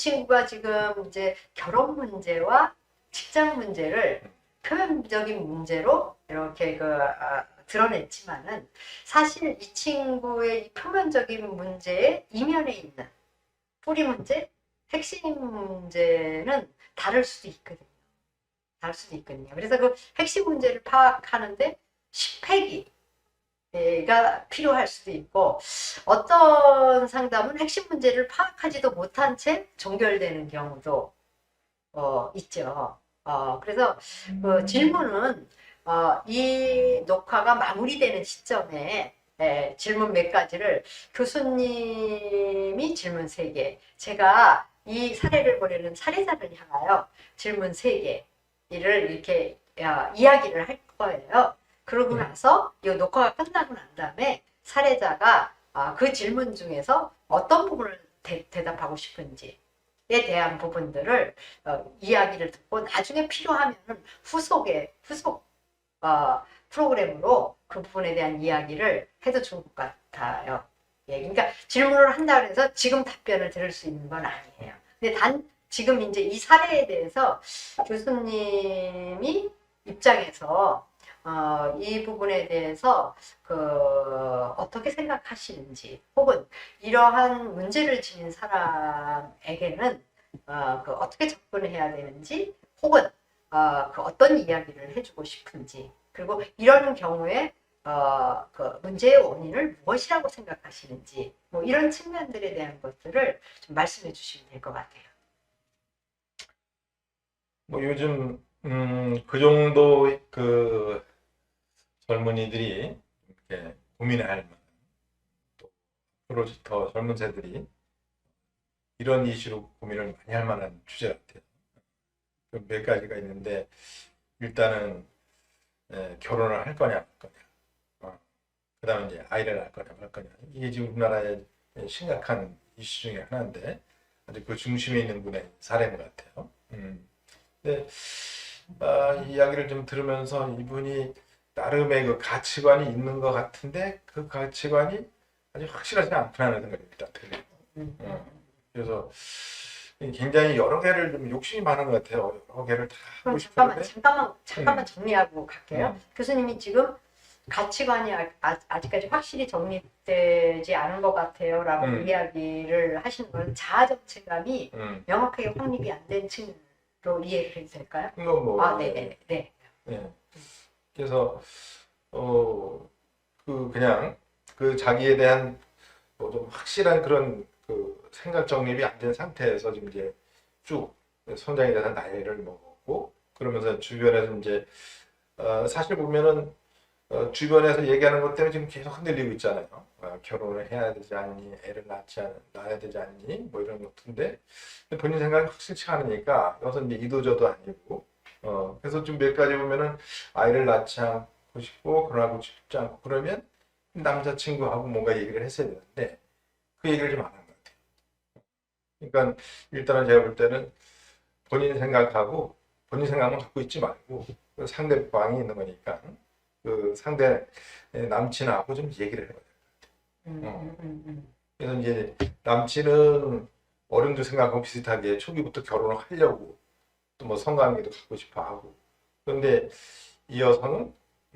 친구가 지금 이제 결혼 문제와 직장 문제를 표면적인 문제로 이렇게 드러냈지만은 사실 이 친구의 이 표면적인 문제의 이면에 있는 뿌리 문제, 핵심 문제는 다를 수도 있거든요. 다를 수도 있거든요. 그래서 그 핵심 문제를 파악하는데 10회기가 필요할 수도 있고, 어떤 상담은 핵심 문제를 파악하지도 못한 채 종결되는 경우도 있죠. 그래서 그 질문은 이 녹화가 마무리되는 시점에 질문 몇 가지를 교수님이 질문 3개, 제가 이 사례를 보려는 사례자를 향하여 질문 3개를 이렇게 이야기를 할 거예요. 그러고 나서 이 녹화가 끝나고 난 다음에 사례자가 그 질문 중에서 어떤 부분을 대답하고 싶은지 에 대한 부분들을 이야기를 듣고 나중에 필요하면 후속 프로그램으로 그 부분에 대한 이야기를 해도 좋을 것 같아요. 예, 그러니까 질문을 한다 그래서 지금 답변을 들을 수 있는 건 아니에요. 근데 지금 이제 이 사례에 대해서 교수님이 입장에서 이 부분에 대해서 어떻게 생각하시는지, 혹은 이러한 문제를 지닌 사람에게는 어떻게 접근을 해야 되는지, 혹은 어떤 이야기를 해주고 싶은지, 그리고 이런 경우에 문제의 원인을 무엇이라고 생각하시는지, 뭐 이런 측면들에 대한 것들을 좀 말씀해 주시면 될 것 같아요. 뭐 요즘 그 정도 그 젊은이들이 이렇게 고민할 만한, 또 앞으로 더 젊은 세들이 이런 이슈로 고민을 많이 할 만한 주제 같아요. 몇 가지가 있는데, 일단은 결혼을 할 거냐 말 거냐, 그다음에 이제 아이를 낳을 거냐 말 거냐, 이게 지금 우리나라의 심각한 이슈 중에 하나인데 아주 그 중심에 있는 분의 사례인 것 같아요. 근데 이 이야기를 좀 들으면서 이분이 나름의 그 가치관이 있는 것 같은데 그 가치관이 아주 확실하지 않구나라는 생각이 일단 들어요. 그래서 굉장히 여러 개를 좀 욕심이 많은 것 같아요. 여러 개를 다 하고 싶은데. 잠깐만 정리하고 갈게요. 교수님이 지금 가치관이 아직까지 확실히 정립되지 않은 것 같아요 라고 이야기를 하시는 건 자아정체감이 명확하게 확립이 안 된 층으로 이해를 해도 될까요? 네네네. 네. 그래서 그냥 그 자기에 대한 뭐 좀 확실한 그런 그 생각 정립이 안 된 상태에서 지금 이제 쭉 성장에 대한 나이를 먹었고, 그러면서 주변에서 이제 사실 보면은 주변에서 얘기하는 것 때문에 지금 계속 흔들리고 있잖아요. 결혼을 해야 되지 않니? 애를 낳아야 되지 않니? 뭐 이런 것인데 본인 생각이 확실치 않으니까 여기서 이제 이도저도 아니고, 그래서 좀 몇 가지 보면은 아이를 낳지 않고 싶고 결혼하고 싶지 않고 그러면 남자친구하고 뭔가 얘기를 했어야 되는데 그 얘기를 좀 안 한 것 같아요. 그러니까 일단은 제가 볼 때는 본인 생각만 갖고 있지 말고 그 상대방이 있는 거니까 그 상대 남친하고 좀 얘기를 해봐야 돼요. 그래서 이제 남친은 어른도 생각하고 비슷하게 초기부터 결혼을 하려고 또 뭐 성관계도 갖고 싶어 하고, 그런데 이 여성은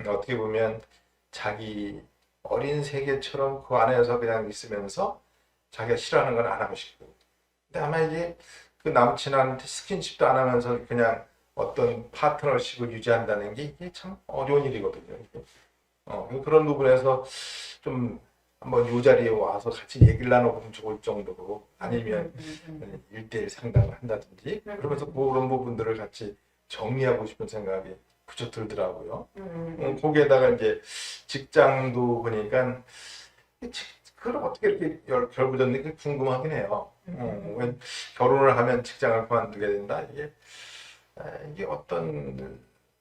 어떻게 보면 자기 어린 세계처럼 그 안에서 그냥 있으면서 자기가 싫어하는 건 안 하고 싶고, 근데 아마 이게 그 남친한테 스킨십도 안 하면서 그냥 어떤 파트너십을 유지한다는 게 이게 참 어려운 일이거든요. 그런 부분에서 좀 한번 이 자리에 와서 같이 얘기를 나눠보면 좋을 정도로, 아니면 1대1 상담을 한다든지 그러면서 그런 부분들을 같이 정리하고 싶은 생각이 부쩍 들더라고요. 거기에다가 이제 직장도 보니까 그걸 어떻게 이렇게 결부졌는지 궁금하긴 해요. 왜 결혼을 하면 직장을 그만두게 된다? 이게 어떤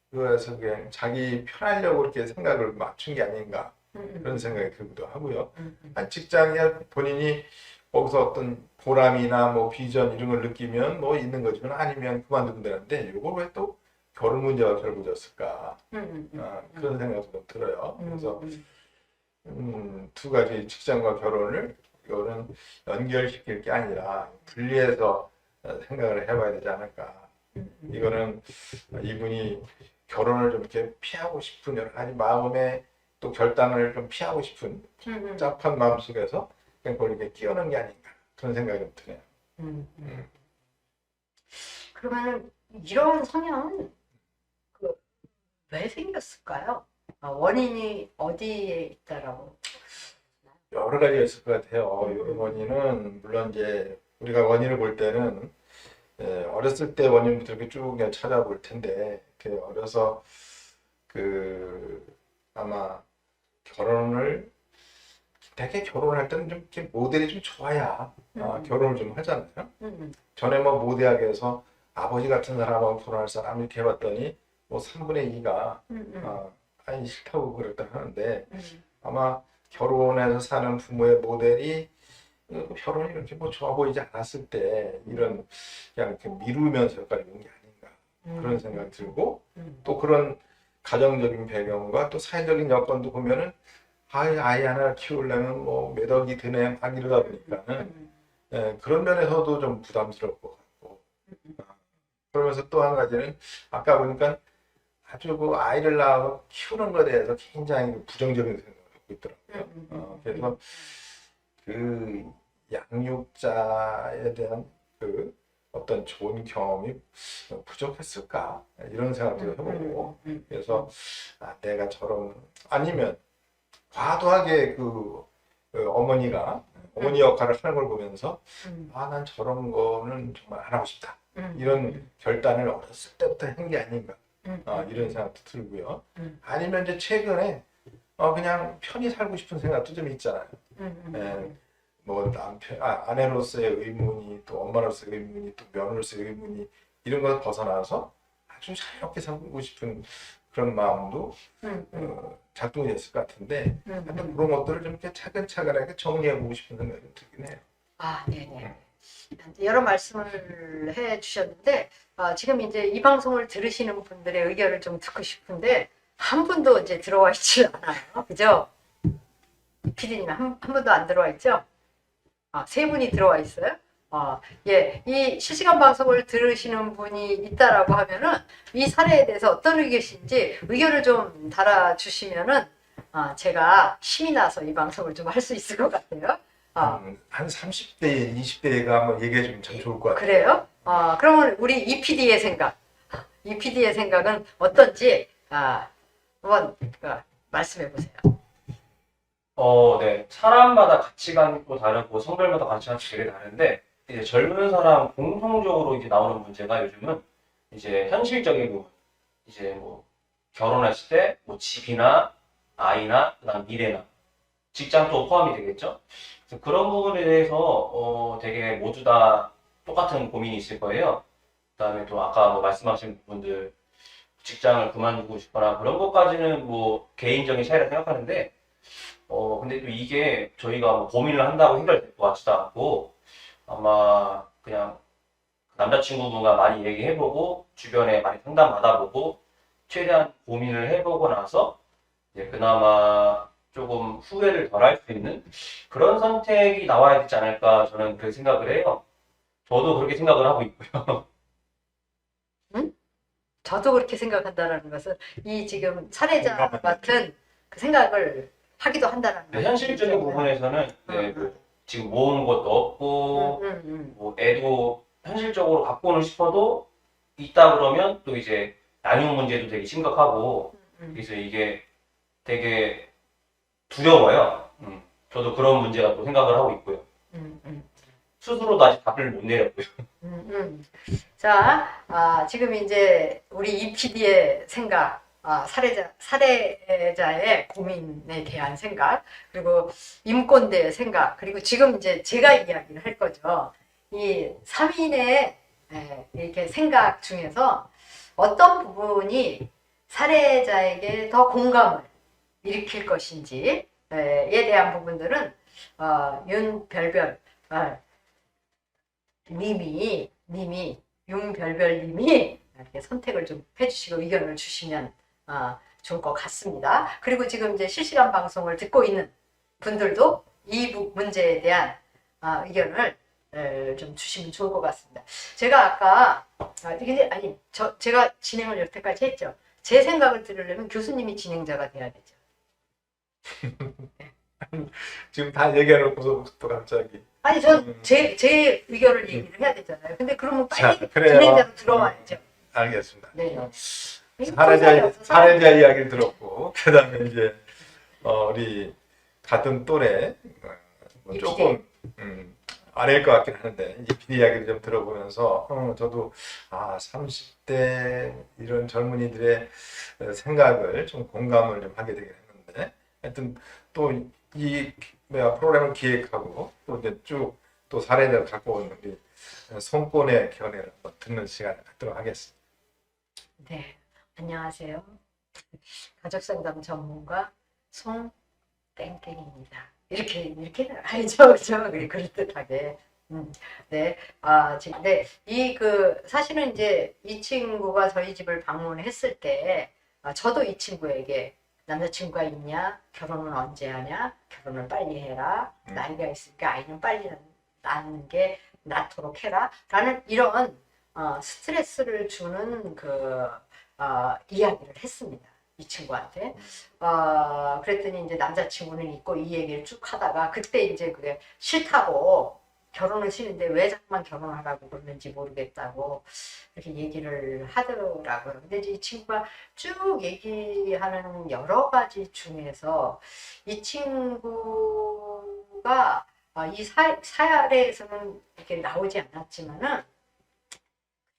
그래서 그냥 자기 편하려고 이렇게 생각을 맞춘 게 아닌가 그런 생각이 들기도 하고요. 직장이야 본인이 거기서 어떤 보람이나 뭐 비전 이런 걸 느끼면 뭐 있는 거지만 아니면 그만두면 되는데 이걸 왜 또 결혼 문제가 결부졌을까? 그런 생각도 좀 들어요. 그래서 두 가지 직장과 결혼을 이거는 연결시킬 게 아니라 분리해서 생각을 해봐야 되지 않을까. 이거는 이분이 결혼을 좀 이렇게 피하고 싶은 여러 가지 마음에 또 결단을 좀 피하고 싶은 복잡한 마음 속에서 그냥 그걸 이렇게 끼워넣은 게 아닌가 그런 생각이 좀 드네요. 그러면 이런 성향은 왜 생겼을까요? 원인이 어디에 있다라고? 여러 가지가 있을 것 같아요. 이 원인은 물론 이제 우리가 원인을 볼 때는 어렸을 때 원인부터 이렇게 쭉 그냥 찾아볼 텐데 이렇게 어려서 아마 결혼을 되게 결혼할 때는 좀 이렇게 모델이 좀 좋아야 결혼을 좀 하잖아요. 전에 뭐 모대학에서 아버지 같은 사람하고 결혼할 사람 이렇게 해봤더니 뭐 3분의 2가 아니 싫다고 그랬다 하는데 아마 결혼해서 사는 부모의 모델이 결혼이 이렇게 뭐 좋아 보이지 않았을 때 이런 그냥 이렇게 미루면서 여기까지 온 게 아닌가 그런 생각이 들고 또 그런 가정적인 배경과 또 사회적인 여건도 보면은 아이 하나 키우려면 뭐 몇 억이 드네 막 이러다 보니까는 그런 면에서도 좀 부담스러울 것 같고 그러면서 또 한 가지는 아까 보니까 아주 그 아이를 낳아서 키우는 것에 대해서 굉장히 부정적인 생각을 갖고 있더라고요. 그래서 그 양육자에 대한 그 어떤 좋은 경험이 부족했을까 이런 생각도 해보고 그래서 내가 저런 아니면 과도하게 어머니가 어머니 역할을 하는 걸 보면서 난 저런 거는 정말 안 하고 싶다 이런 결단을 어렸을 때부터 한 게 아닌가 이런 생각도 들고요. 아니면 이제 최근에 그냥 편히 살고 싶은 생각도 좀 있잖아요. 뭐 아내로서의 의문이 또 엄마로서의 의문이 또 며느리로서의 의문이 이런 걸 벗어나서 아주 자유롭게 살고 싶은 그런 마음도 작동이 됐을 것 같은데 하여튼 그런 것들을 좀 이렇게 차근차근하게 정리해보고 싶은 생각이 좀 들긴 해요. 네네. 여러 말씀을 해주셨는데 지금 이제 이 방송을 들으시는 분들의 의견을 좀 듣고 싶은데 한 분도 이제 들어와 있지 않아요, 그죠? PD님 한 분도 안 들어와 있죠? 세 분이 들어와 있어요. 예, 이 실시간 방송을 들으시는 분이 있다라고 하면은 이 사례에 대해서 어떤 의견이신지 의견을 좀 달아주시면은 제가 힘이 나서 이 방송을 좀 할 수 있을 것 같아요. 한 30대, 20대가 한번 얘기해 주면 참 좋을 것 같아요. 그래요? 그러면 우리 이 PD의 생각은 어떤지 한번 말씀해 보세요. 네. 사람마다 가치관도 다르고 성별마다 가치관이 되게 다른데 이제 젊은 사람 공통적으로 이제 나오는 문제가 요즘은 이제 현실적인 부분, 이제 뭐 결혼했을 때 뭐 집이나 아이나 그다음 미래나 직장도 포함이 되겠죠. 그래서 그런 부분에 대해서 되게 모두 다 똑같은 고민이 있을 거예요. 그다음에 또 아까 뭐 말씀하신 부분들 직장을 그만두고 싶거나 그런 것까지는 뭐 개인적인 차이라 생각하는데 근데 또 이게 저희가 뭐 고민을 한다고 해결될 것 같지도 않고 아마 그냥 남자친구분과 많이 얘기해보고 주변에 많이 상담 받아보고 최대한 고민을 해보고 나서 이제 그나마 조금 후회를 덜 할 수 있는 그런 선택이 나와야 되지 않을까 저는 그렇게 생각을 해요. 저도 그렇게 생각을 하고 있고요. 저도 그렇게 생각한다라는 것은 이 지금 사례자 같은 그 생각을 하기도 한다는 네, 현실적인 부분에서는 뭐 지금 모은 것도 없고 뭐 애도 현실적으로 갖고는 싶어도 있다 그러면 또 이제 양육 문제도 되게 심각하고 그래서 이게 되게 두려워요. 저도 그런 문제가 또 생각을 하고 있고요. 스스로도 아직 답을 못 내렸고요. 자, 지금 이제 우리 이 PD의 생각, 사례자의 고민에 대한 생각, 그리고 임권대의 생각, 그리고 지금 이제 제가 이야기를 할 거죠. 이 3인의 이렇게 생각 중에서 어떤 부분이 사례자에게 더 공감을 일으킬 것인지에 대한 부분들은 윤별별 님이 윤별별님이 이렇게 선택을 좀 해주시고 의견을 주시면 좋을 것 같습니다. 그리고 지금 이제 실시간 방송을 듣고 있는 분들도 이 문제에 대한 의견을 좀 주시면 좋을 것 같습니다. 제가 아까 제가 진행을 여태까지 했죠. 제 생각을 들으려면 교수님이 진행자가 돼야 되죠. 지금 다 얘기해놓고서 또 갑자기. 아니 제 의견을 얘기를 해야 되잖아요. 근데 그러면 빨리 자, 그래요. 진행자로 들어와야죠. 알겠습니다. 네. 사례자 이야기를 들었고, 그 다음에 이제, 우리 같은 또래, 뭐 이 조금, 아닐 것 같긴 하는데, 이 PD 이야기를 좀 들어보면서, 저도, 30대 이런 젊은이들의 생각을 좀 공감을 좀 하게 되긴 했는데, 하여튼 또 이 프로그램을 기획하고, 또 이제 쭉 또 사례를 갖고 온 우리 손권의 견해를 한번 듣는 시간을 갖도록 하겠습니다. 네, 안녕하세요. 가족상담 전문가 송땡땡입니다. 이렇게 아니죠, 그죠? 그럴듯하게. 네, 네, 사실은 이제 이 친구가 저희 집을 방문했을 때, 저도 이 친구에게 남자친구가 있냐? 결혼은 언제 하냐? 결혼을 빨리 해라. 나이가 있으니까 아이는 빨리 낳는 게 낫도록 해라. 라는 이런 스트레스를 주는 이야기를 했습니다. 이 친구한테. 그랬더니 이제 남자친구는 있고 이 얘기를 쭉 하다가 그때 이제 그게 싫다고 결혼을 싫은데 왜 자꾸만 결혼하라고 그러는지 모르겠다고 이렇게 얘기를 하더라고요. 근데 이제 이 친구가 쭉 얘기하는 여러 가지 중에서 이 친구가 이 사례에서는 이렇게 나오지 않았지만은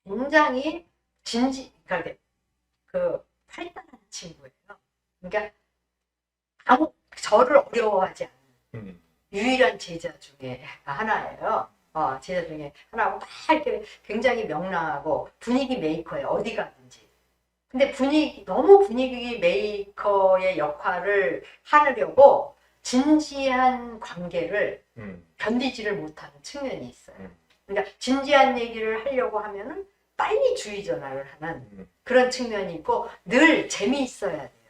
굉장히 그러니까 활달한 친구예요. 그러니까 저를 어려워하지 않는 유일한 제자 중에 하나예요. 제자 중에 하나고 막 이렇게 굉장히 명랑하고 분위기 메이커예요. 어디 가든지. 근데 너무 분위기 메이커의 역할을 하려고 진지한 관계를 견디지를 못하는 측면이 있어요. 그러니까 진지한 얘기를 하려고 하면은 빨리 주의 전화를 하는 그런 측면이 있고 늘 재미있어야 돼요.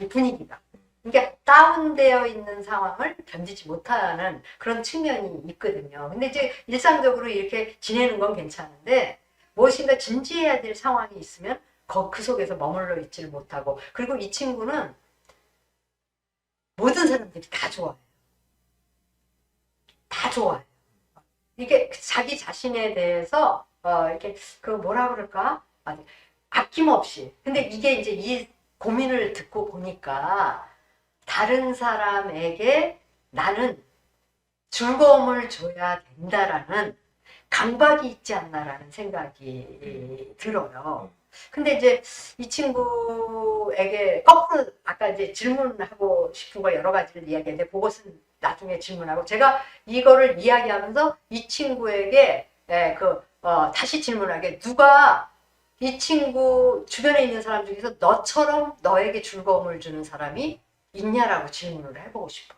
이 분위기가. 그러니까 다운되어 있는 상황을 견디지 못하는 그런 측면이 있거든요. 근데 이제 일상적으로 이렇게 지내는 건 괜찮은데 무엇인가 진지해야 될 상황이 있으면 그 속에서 머물러 있지를 못하고 그리고 이 친구는 모든 사람들이 다 좋아해요. 다 좋아해요. 이게 자기 자신에 대해서 이렇게 뭐라 그럴까? 아낌없이. 근데 이게 이제 이 고민을 듣고 보니까 다른 사람에게 나는 즐거움을 줘야 된다라는 강박이 있지 않나라는 생각이 들어요. 근데 이제 이 친구에게 거꾸로 아까 이제 질문하고 싶은 거 여러 가지를 이야기했는데 그것은 나중에 질문하고 제가 이거를 이야기하면서 이 친구에게 다시 질문하게 누가 이 친구 주변에 있는 사람 중에서 너처럼 너에게 즐거움을 주는 사람이 있냐라고 질문을 해보고 싶어요.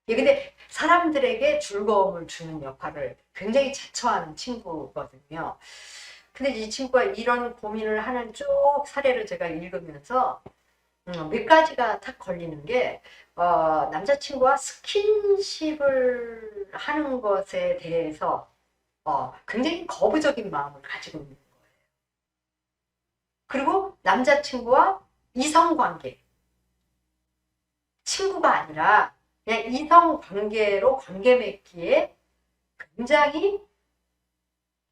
근데 사람들에게 즐거움을 주는 역할을 굉장히 자처하는 친구거든요. 근데 이 친구가 이런 고민을 하는 쭉 사례를 제가 읽으면서 몇 가지가 탁 걸리는 게 남자친구와 스킨십을 하는 것에 대해서 굉장히 거부적인 마음을 가지고 있는 거예요. 그리고 남자친구와 이성관계 친구가 아니라 그냥 이성관계로 관계 맺기에 굉장히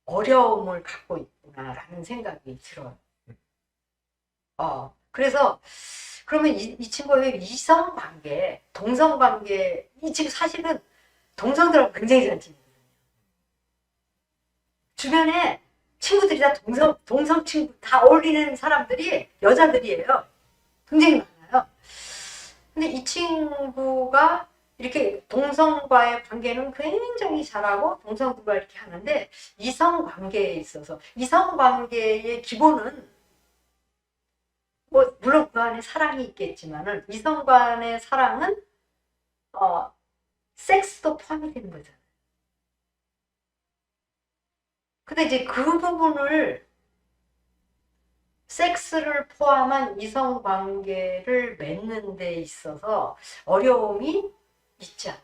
어려움을 갖고 있구나라는 생각이 들어요. 그래서 그러면 이 친구가 왜 이성관계, 동성관계, 이 친구 사실은 동성들하고 굉장히 잘 지내거든요. 주변에 친구들이 다 동성 친구, 다 어울리는 사람들이 여자들이에요. 굉장히 많아요. 근데 이 친구가 이렇게 동성과의 관계는 굉장히 잘하고 동성들과 이렇게 하는데 이성관계에 있어서 이성관계의 기본은 물론 그 안에 사랑이 있겠지만은 이성 간의 사랑은 섹스도 포함이 되는 거잖아요. 근데 이제 그 부분을 섹스를 포함한 이성 관계를 맺는 데 있어서 어려움이 있지 않나.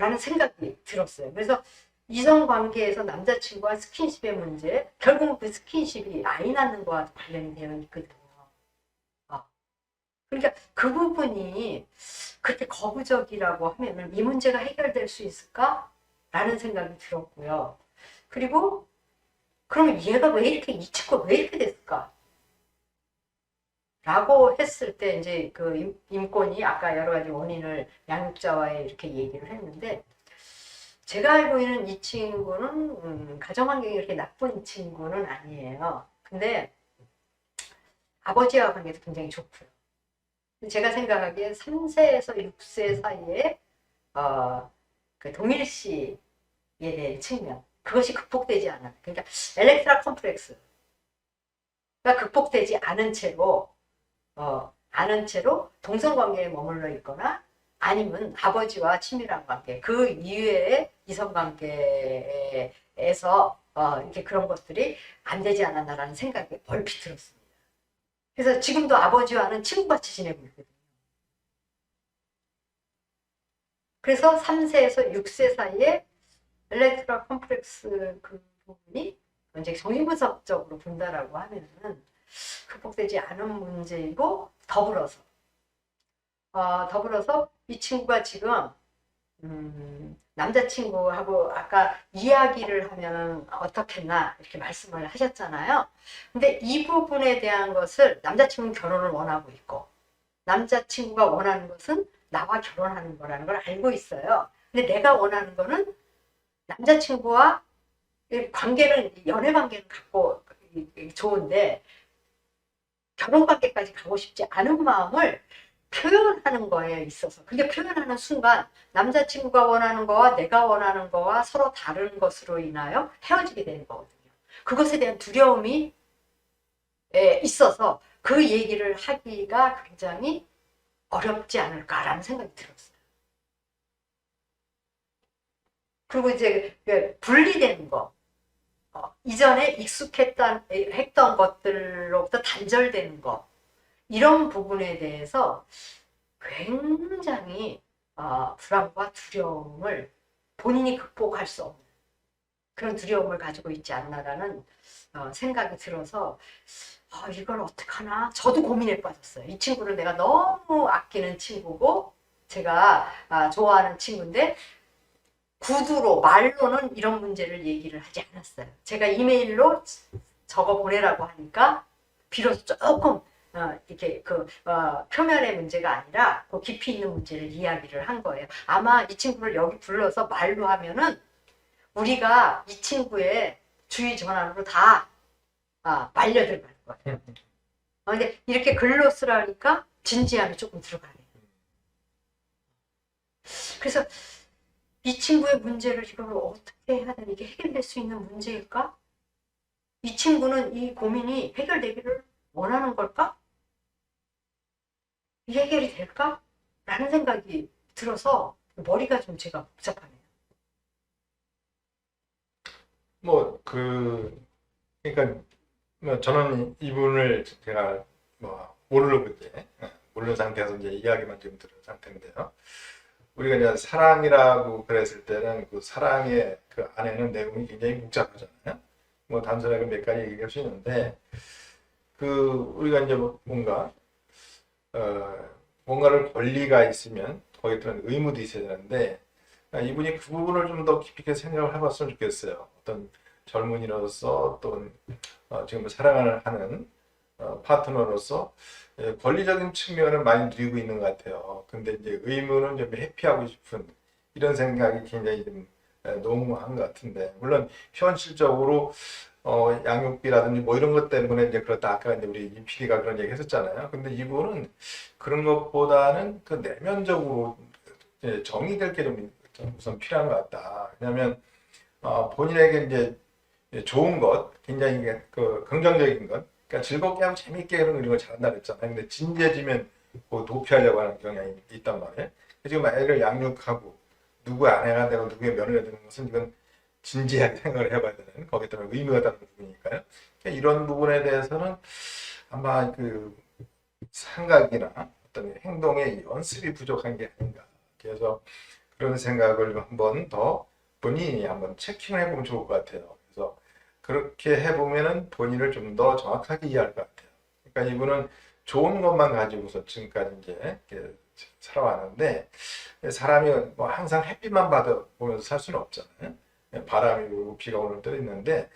라는 생각이 들었어요. 그래서 이성 관계에서 남자친구와 스킨십의 문제, 결국은 그 스킨십이 아이 낳는 거와 관련이 되어 있거든요. 그러니까 그 부분이 그렇게 거부적이라고 하면 이 문제가 해결될 수 있을까? 라는 생각이 들었고요. 그리고 그러면 얘가 왜 이렇게, 이 친구가 왜 이렇게 됐을까? 라고 했을 때 이제 그 임권이 아까 여러 가지 원인을 양육자와의 이렇게 얘기를 했는데, 제가 알고 있는 이 친구는 가정환경이 그렇게 나쁜 친구는 아니에요. 근데 아버지와 관계도 굉장히 좋고요. 제가 생각하기에 3세에서 6세 사이에 그 동일시에 대한 측면, 그것이 극복되지 않아요. 그러니까 엘렉트라 컴플렉스가 극복되지 않은 채로 동성관계에 머물러 있거나 아니면 아버지와 친밀한 관계, 그 이외의 이성관계에서 이렇게 그런 것들이 안 되지 않았나라는 생각이 얼핏 들었습니다. 그래서 지금도 아버지와는 친구같이 지내고 있거든요. 그래서 3세에서 6세 사이에 엘렉트라 컴플렉스 그 부분이 이제 정신분석적으로 본다라고 하면은 극복되지 않은 문제이고, 더불어서 이 친구가 지금 남자친구하고 아까 이야기를 하면 어떻겠나 이렇게 말씀을 하셨잖아요. 근데 이 부분에 대한 것을, 남자친구는 결혼을 원하고 있고 남자친구가 원하는 것은 나와 결혼하는 거라는 걸 알고 있어요. 근데 내가 원하는 거는 남자친구와 관계는, 연애 관계는 갖고 좋은데 결혼 관계까지 가고 싶지 않은 마음을 표현하는 거에 있어서, 그게 표현하는 순간 남자친구가 원하는 거와 내가 원하는 거와 서로 다른 것으로 인하여 헤어지게 되는 거거든요. 그것에 대한 두려움이 있어서 그 얘기를 하기가 굉장히 어렵지 않을까라는 생각이 들었어요. 그리고 이제 분리되는 거, 이전에 했던 것들로부터 단절되는 거, 이런 부분에 대해서 굉장히 불안과 두려움을 본인이 극복할 수 없는 그런 두려움을 가지고 있지 않나라는 생각이 들어서 이걸 어떡하나, 저도 고민에 빠졌어요. 이 친구를 내가 너무 아끼는 친구고 제가 좋아하는 친구인데 구두로, 말로는 이런 문제를 얘기를 하지 않았어요. 제가 이메일로 적어 보내라고 하니까 비로소 조금 이렇게 표면의 문제가 아니라 그 깊이 있는 문제를 이야기를 한 거예요. 아마 이 친구를 여기 불러서 말로 하면은 우리가 이 친구의 주의 전환으로 다 말려들어갈 거예요. 근데 이렇게 글로 쓰라니까 진지함이 조금 들어가네요. 그래서 이 친구의 문제를 이걸 어떻게 해야 되나, 이게 해결될 수 있는 문제일까? 이 친구는 이 고민이 해결되기를 원하는 걸까? 이 해결이 될까? 라는 생각이 들어서 머리가 좀 제가 복잡하네요. 그러니까 저는 이분을 제가 모르고 모르는 상태에서 이제 이야기만 지금 들은 상태인데요. 우리가 이제 사랑이라고 그랬을 때는 그 사랑의 그 안에는 내용이 굉장히 복잡하잖아요. 단순하게 몇 가지 얘기할 수 있는데, 우리가 이제 뭔가를 권리가 있으면 거기에 따른 의무도 있어야 되는데, 이분이 그 부분을 좀 더 깊이 있게 생각을 해봤으면 좋겠어요. 어떤 젊은이로서 또는 지금 사랑을 하는 파트너로서 권리적인 측면을 많이 누리고 있는 것 같아요. 근데 이제 의무는 좀 회피하고 싶은 이런 생각이 굉장히 좀 농후한 것 같은데, 물론 현실적으로 양육비라든지 이런 것 때문에 이제 그렇다, 아까 이제 우리 임 PD가 그런 얘기 했었잖아요. 근데 이분은 그런 것보다는 그 내면적으로 정의될 게 좀 우선 필요한 것 같다. 왜냐하면 본인에게 이제 좋은 것, 굉장히 그 긍정적인 것, 그러니까 즐겁게 하고 재밌게 이런 걸 잘한다 그랬잖아요. 근데 진지해지면 도피하려고 하는 경향이 있단 말이에요. 지금 애를 양육하고 누구의 아내가 되고 누구의 며느리가 되는 것은 이건 진지하게 생각을 해봐야 되는, 거기에 따른 의무가 다른 부분이니까요. 그러니까 이런 부분에 대해서는 아마 그 생각이나 어떤 행동의 연습이 부족한 게 아닌가. 그래서 그런 생각을 한번 더 본인이 한번 체킹을 해보면 좋을 것 같아요. 그래서 그렇게 해보면은 본인을 좀 더 정확하게 이해할 것 같아요. 그러니까 이분은 좋은 것만 가지고서 지금까지 이제 이렇게 살아왔는데 사람이 뭐 항상 햇빛만 받아보면서 살 수는 없잖아요. 바람이 불고 비가 오는 때도 있는데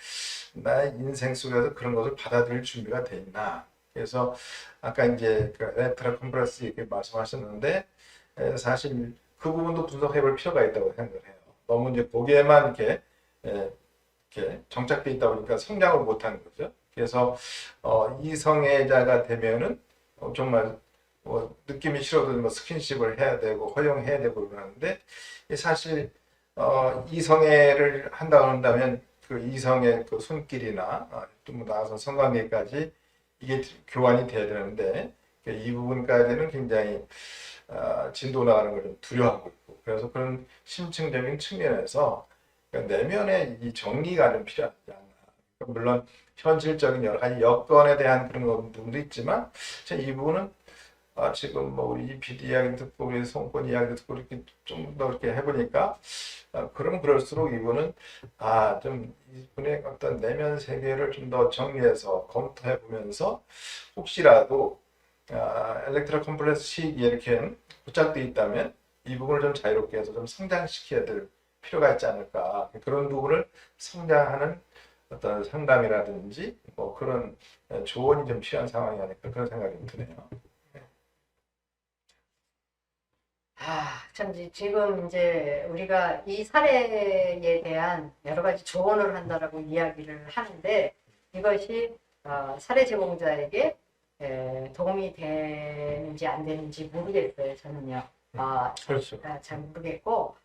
나의 인생 속에서 그런 것을 받아들일 준비가 돼 있나. 그래서 아까 이제 그 엘렉트라 컴프레스 이렇게 말씀하셨는데 사실 그 부분도 분석해 볼 필요가 있다고 생각을 해요. 너무 이제 거기에만 이렇게 정착돼 있다 보니까 성장을 못하는 거죠. 그래서 이성애자가 되면은 정말 뭐 느낌이 싫어도 뭐 스킨십을 해야 되고 허용해야 되고 그러는데 사실 이성애를 한다고 한다면 그 이성의 그 손길이나 또뭐 나아서 성관계까지 이게 교환이 돼야 되는데 이 부분까지는 굉장히 진도 나가는 걸 좀 두려워하고 있고 그래서 그런 심층적인 측면에서 그러니까 내면의 이 정리가 좀 필요하지 않나. 그러니까 물론 현실적인 여러 가지 여건에 대한 그런 부분도 있지만 이 부분은 지금 뭐 우리 PD 이야기 듣고 우리 송권 이야기 듣고 이렇게 좀 더 이렇게 해보니까 그럼 그럴수록 이분은 좀 이분의 어떤 내면 세계를 좀 더 정리해서 검토해 보면서 혹시라도 엘렉트로 컴플렉스 시기에 이렇게 부착돼 있다면 이 부분을 좀 자유롭게 해서 좀 성장시켜야 될 필요가 있지 않을까. 그런 부분을 성장하는 어떤 상담이라든지 뭐 그런 조언이 좀 필요한 상황이 아닐까 그런 생각이 좀 드네요. 참 지금 이제 우리가 이 사례에 대한 여러 가지 조언을 한다라고 이야기를 하는데 이것이 사례 제공자에게 도움이 되는지 안 되는지 모르겠어요. 저는요. 그렇죠. 잘 모르겠고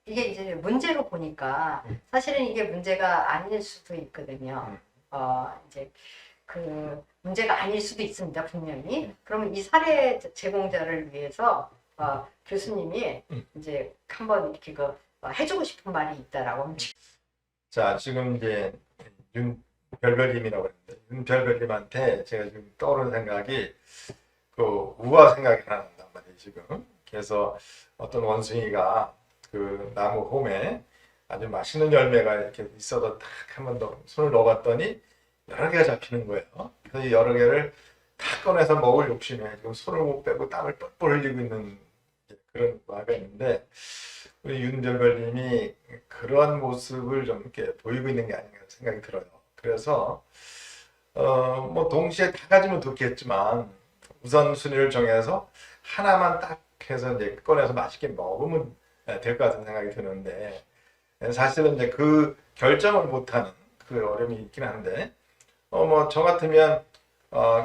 이게 이제 문제로 보니까 사실은 이게 문제가 아닐 수도 있거든요. 이제 그 문제가 아닐 수도 있습니다. 분명히. 그러면 이 사례 제공자를 위해서 교수님이 이제 한번 이렇게 해주고 싶은 말이 있다라고 하면 자, 지금 이제 윤별별님이라고 했는데 윤별별님한테 제가 지금 떠오르는 생각이 그 우화 생각이 하나 난단 말이에요. 지금. 그래서 어떤 원숭이가 그 나무 홈에 아주 맛있는 열매가 이렇게 있어도 딱 한 번 더 손을 넣어봤더니 여러 개가 잡히는 거예요. 그래서 이 여러 개를 다 꺼내서 먹을 욕심에 지금 손을 못 빼고 땀을 뻘뻘 흘리고 있는 그런 과가 있는데 우리 윤별별님이 그런 모습을 좀 이렇게 보이고 있는 게 아닌가 생각이 들어요. 그래서 뭐 동시에 다 가지면 좋겠지만 우선순위를 정해서 하나만 딱 해서 이제 꺼내서 맛있게 먹으면 될 것 같은 생각이 드는데 사실은 이제 그 결정을 못하는 그 어려움이 있긴 한데 뭐 저 같으면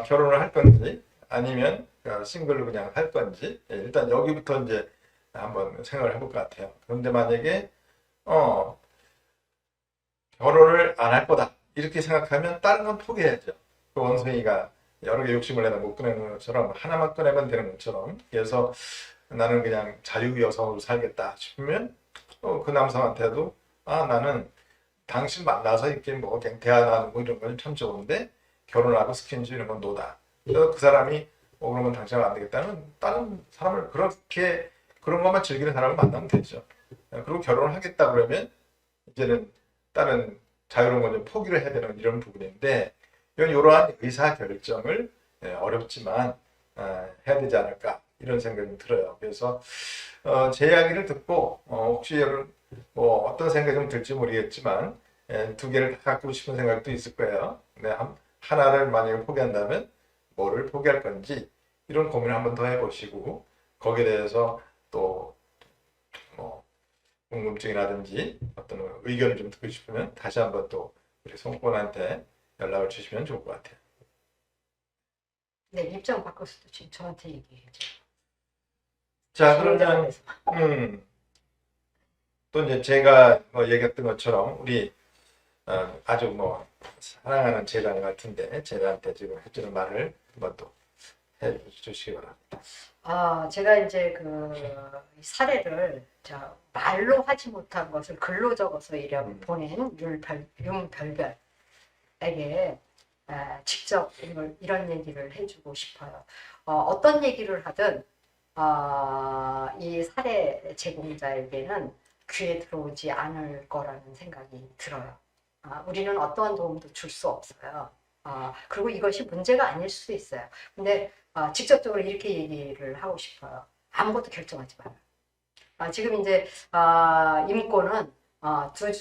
결혼을 할 건지 아니면 싱글로 그냥 할 건지 일단 여기부터 이제 한번 생각을 해볼 것 같아요. 그런데 만약에 결혼을 안 할 거다 이렇게 생각하면 다른 건 포기해야죠. 그 원숭이가 여러 개 욕심을 내다 못 꺼내는 것처럼 하나만 꺼내면 되는 것처럼 그래서 나는 그냥 자유 여성으로 살겠다 싶으면 그 남성한테도 나는 당신 만나서 이렇게 뭐 그냥 대화 나누고 이런 건 참 좋은데 결혼하고 스킨십 이런 건 노다. 그래서 그 사람이 그러면 당신은 안 되겠다는 다른 사람을 그렇게 그런 것만 즐기는 사람을 만나면 되죠. 그리고 결혼을 하겠다 그러면 이제는 다른 자유로운 건 좀 포기를 해야 되는 이런 부분인데 이러한 의사 결정을 어렵지만 해야 되지 않을까 이런 생각이 들어요. 그래서 제 이야기를 듣고 혹시 뭐 어떤 생각이 좀 들지 모르겠지만 두 개를 다 갖고 싶은 생각도 있을 거예요. 근데 하나를 만약에 포기한다면 뭐를 포기할 건지 이런 고민을 한번 더 해보시고 거기에 대해서 또 뭐 궁금증이라든지 어떤 의견을 좀 듣고 싶으면 다시 한번 또 우리 송권한테 연락을 주시면 좋을 것 같아요. 네, 입장 바꿔서 지금 저한테 얘기해줘. 자, 그러면 또 이제 제가 뭐 얘기했던 것처럼 우리 아주 뭐 사랑하는 제자 같은데 제자한테 지금 해주는 말을 한번 또 해주시기 바랍니다. 제가 이제 그 사례를 말로 하지 못한 것을 글로 적어서 보낸 윤별별에게 직접 이런 얘기를 해주고 싶어요. 어떤 얘기를 하든 이 살해 제공자에게는 귀에 들어오지 않을 거라는 생각이 들어요. 우리는 어떠한 도움도 줄 수 없어요. 그리고 이것이 문제가 아닐 수도 있어요. 근데 직접적으로 이렇게 얘기를 하고 싶어요. 아무것도 결정하지 마라. 지금 이제 인권은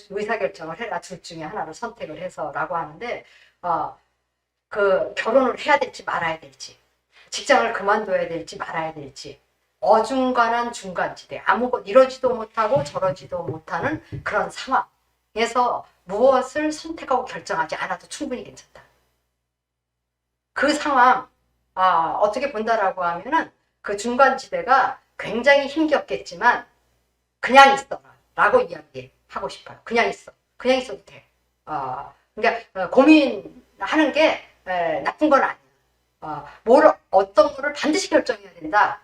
의사결정을 해라, 둘 중에 하나를 선택을 해서라고 하는데 그 결혼을 해야 될지 말아야 될지, 직장을 그만둬야 될지 말아야 될지, 어중간한 중간지대, 아무것도 이러지도 못하고 저러지도 못하는 그런 상황에서 무엇을 선택하고 결정하지 않아도 충분히 괜찮다. 그 상황 어떻게 본다라고 하면은 그 중간지대가 굉장히 힘겹겠지만 그냥 있어라 라고 이야기하고 싶어요. 그냥 있어. 그냥 있어도 돼. 그러니까 고민하는 게 나쁜 건 아니야. 어떤 거를 반드시 결정해야 된다.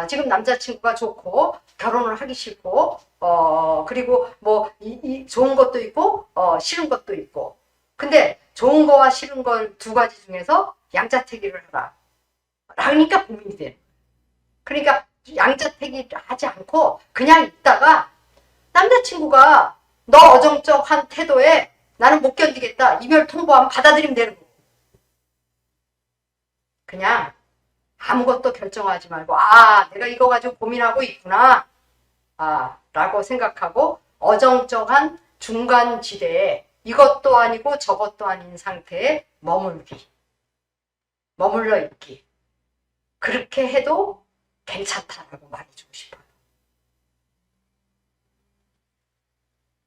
지금 남자친구가 좋고 결혼을 하기 싫고 그리고 뭐 좋은 것도 있고 싫은 것도 있고, 근데 좋은 거와 싫은 걸 두 가지 중에서 양자택일을 해라. 그러니까 고민이 돼. 그러니까 양자택일 하지 않고 그냥 있다가 남자친구가 너 어정쩡한 태도에 나는 못 견디겠다, 이별 통보하면 받아들이면 되는 거고, 그냥 아무것도 결정하지 말고 내가 이거 가지고 고민하고 있구나 라고 생각하고 어정쩡한 중간지대에 이것도 아니고 저것도 아닌 상태에 머물러 있기, 그렇게 해도 괜찮다라고 말해주고 싶어요.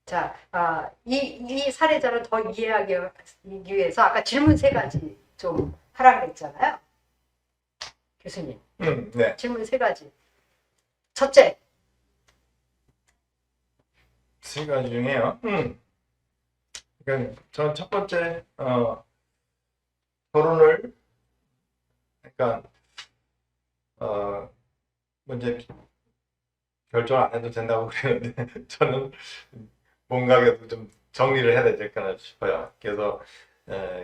자, 이 사례자를 더 이해하기 위해서 아까 질문 3가지 좀 하라 그랬잖아요. 교수님. 네. 질문 3가지. 첫째. 3가지 중에요. 그러니까 전 첫 번째 결혼을, 그러니까 이제 결정 안 해도 된다고 그러는데 저는 뭔가 그래도 좀 정리를 해야 되지 않나 싶어요. 그래서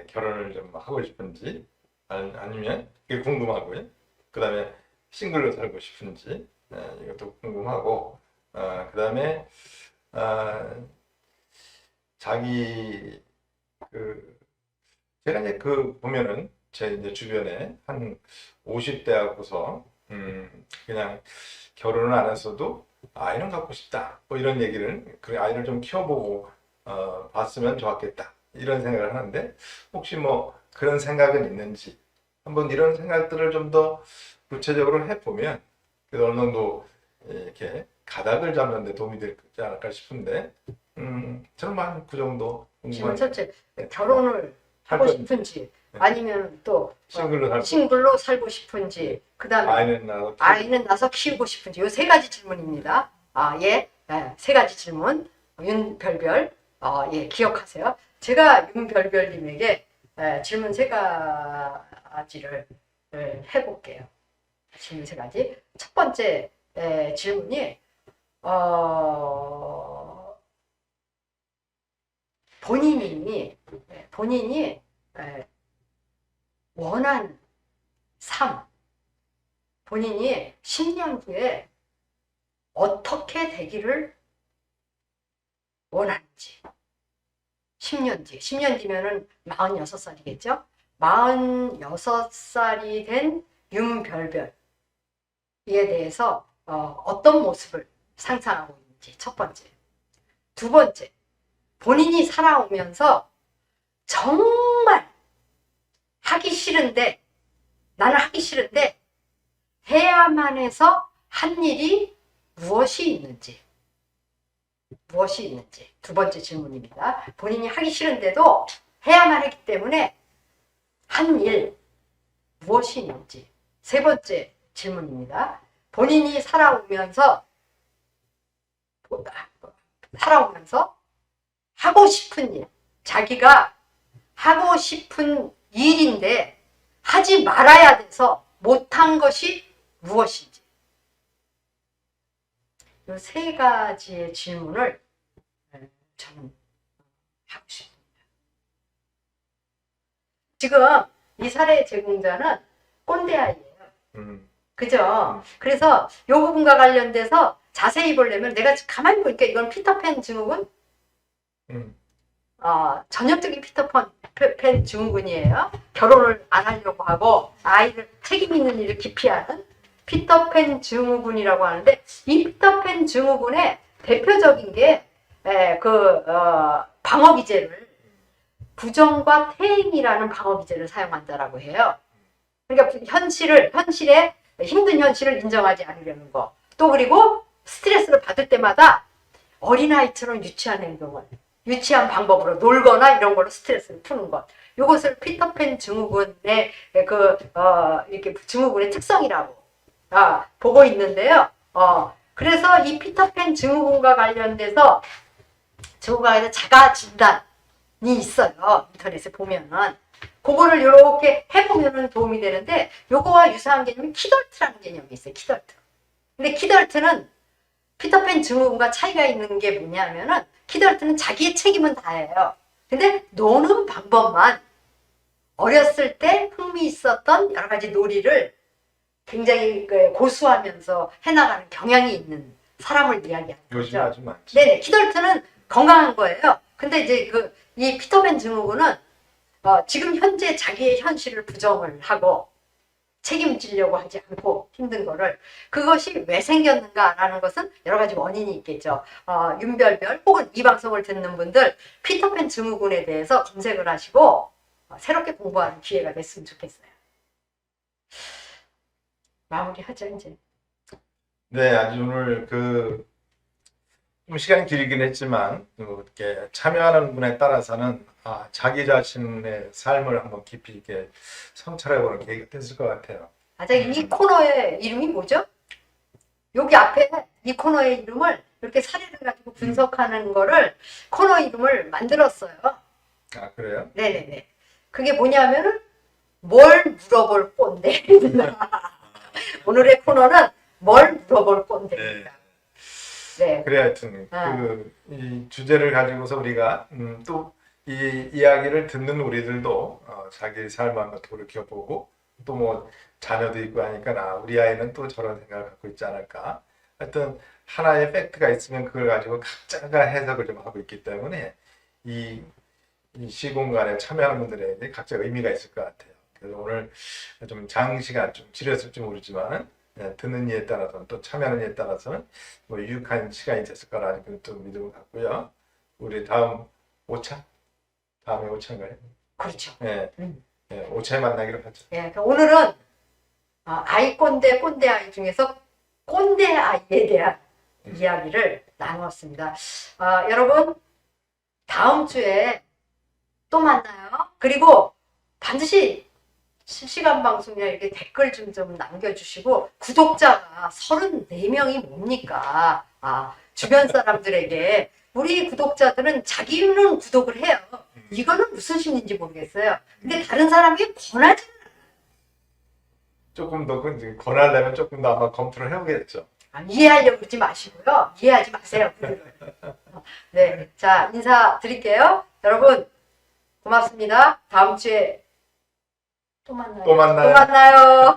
결혼을 좀 하고 싶은지 아니면 그게 궁금하고요. 그 다음에 싱글로 살고 싶은지 이것도 궁금하고, 그 다음에 자기 제가 이제 보면은 제 이제 주변에 한 50대 하고서 그냥 결혼을 안 했어도 아이는 갖고 싶다, 뭐 이런 얘기를, 그래 아이를 좀 키워보고 봤으면 좋았겠다 이런 생각을 하는데, 혹시 뭐 그런 생각은 있는지 한번 이런 생각들을 좀 더 구체적으로 해보면 그래도 어느 정도 이렇게 가닥을 잡는 데 도움이 되지 않을까 싶은데, 저는 한 그 정도 질문 궁금한. 첫째. 결혼을 하고 할 건지. 싶은지, 네. 아니면 또 싱글로 살고 싶은지, 그 다음에 아이는 낳아서 키우고 싶은지, 요 3가지 질문입니다. 예, 3가지 질문. 윤별별, 예, 기억하세요. 제가 윤별별님에게 질문 3가지를 해볼게요. 질문 3가지. 첫 번째 질문이 본인이 원하는 삶, 본인이 10년 후에 어떻게 되기를 원하는지. 10년 뒤에, 10년 뒤면은 46살이겠죠? 46살이 된 윤별별에 대해서 어떤 모습을 상상하고 있는지, 첫 번째. 두 번째, 본인이 살아오면서 정말 나는 하기 싫은데 해야만 해서 한 일이 무엇이 있는지. 두 번째 질문입니다. 본인이 하기 싫은데도 해야만 했기 때문에 한 일, 무엇이 있는지. 세 번째 질문입니다. 본인이 살아오면서 하고 싶은 일, 자기가 하고 싶은 일인데 하지 말아야 돼서 못한 것이 무엇인지. 이 3가지의 질문을 저는 하고 싶습니다. 지금 이 사례 제공자는 꼰대 아이예요. 그죠? 그래서 요 부분과 관련돼서 자세히 보려면 내가 가만히 보니까 이건 피터팬 증후군 음. 전형적인 피터팬 증후군이에요. 결혼을 안 하려고 하고 아이를 책임 있는 일을 기피하는 피터팬 증후군이라고 하는데 이 피터팬 증후군의 대표적인 게 방어 기제를 부정과 퇴행이라는 방어 기제를 사용한다라고 해요. 그러니까 현실에 힘든 현실을 인정하지 않으려는 거. 또 그리고 스트레스를 받을 때마다 어린아이처럼 유치한 방법으로 놀거나 이런 걸로 스트레스를 푸는 것. 이것을 피터팬 증후군의 이렇게 증후군의 특성이라고 보고 있는데요. 그래서 이 피터팬 증후군과 관련돼서 자가 진단이 있어요. 인터넷에 보면은. 그거를 이렇게 해보면은 도움이 되는데, 요거와 유사한 개념이 키덜트라는 개념이 있어요. 키덜트. 근데 키덜트는 피터팬 증후군과 차이가 있는 게 뭐냐면은, 키덜트는 자기의 책임은 다해요. 근데 노는 방법만 어렸을 때 흥미 있었던 여러 가지 놀이를 굉장히 고수하면서 해나가는 경향이 있는 사람을 이야기하는 요즘 거죠. 아주 많지. 네네. 키덜트는 건강한 거예요. 근데 이제 이 피터팬 증후군은 지금 현재 자기의 현실을 부정을 하고 책임지려고 하지 않고 힘든 거를 그것이 왜 생겼는가라는 것은 여러 가지 원인이 있겠죠. 윤별별 혹은 이 방송을 듣는 분들 피터팬 증후군에 대해서 검색을 하시고 새롭게 공부하는 기회가 됐으면 좋겠어요. 마무리하죠 이제. 네, 아주 오늘 좀 시간이 길긴 했지만 이렇게 참여하는 분에 따라서는 자기 자신의 삶을 한번 깊이 있게 성찰해보는 계기가 됐을 것 같아요. 이 코너의 이름이 뭐죠? 여기 앞에 이 코너의 이름을 이렇게 사례를 가지고 분석하는 거를 코너 이름을 만들었어요. 아, 그래요? 네네네. 그게 뭐냐면은 뭘 물어볼 꼰대. 오늘의 코너는 뭘 물어볼 꼰대입니다. 네. 그래, 하여튼 이 주제를 가지고서 우리가 또 이 이야기를 듣는 우리들도 자기 삶을 한번 돌이켜보고 또 뭐 자녀도 있고 하니까 우리 아이는 또 저런 생각을 갖고 있지 않을까. 하여튼 하나의 팩트가 있으면 그걸 가지고 각자가 해석을 좀 하고 있기 때문에 이 시공간에 참여하는 분들에게 각자 의미가 있을 것 같아요. 그래서 오늘 좀 장시간 좀 지렸을지 모르지만 듣는 이에 따라서는 또 참여하는 이에 따라서는 뭐 유익한 시간이 됐을 거라는 또 믿음을 갖고요. 우리 다음 5차? 다음에 5차인가요? 그렇죠. 네. 5차에 만나기로 하죠. 네. 오늘은 아이 꼰대 아이 중에서 꼰대 아이에 대한 이야기를 나누었습니다. 여러분 다음 주에 또 만나요. 그리고 반드시 실시간 방송이나 이렇게 댓글 좀 남겨주시고 구독자가 34명이 뭡니까? 주변 사람들에게 우리 구독자들은 자기는 구독을 해요. 이거는 무슨 심리인지 모르겠어요. 근데 다른 사람에게 권하지는 조금 더 권하려면 조금 더 아마 검토를 해보겠죠. 이해하려고 그러지 마시고요. 이해하지 마세요. 네, 자 인사드릴게요. 여러분 고맙습니다. 다음 주에 또 만나요. 또 만나요. 또 만나요.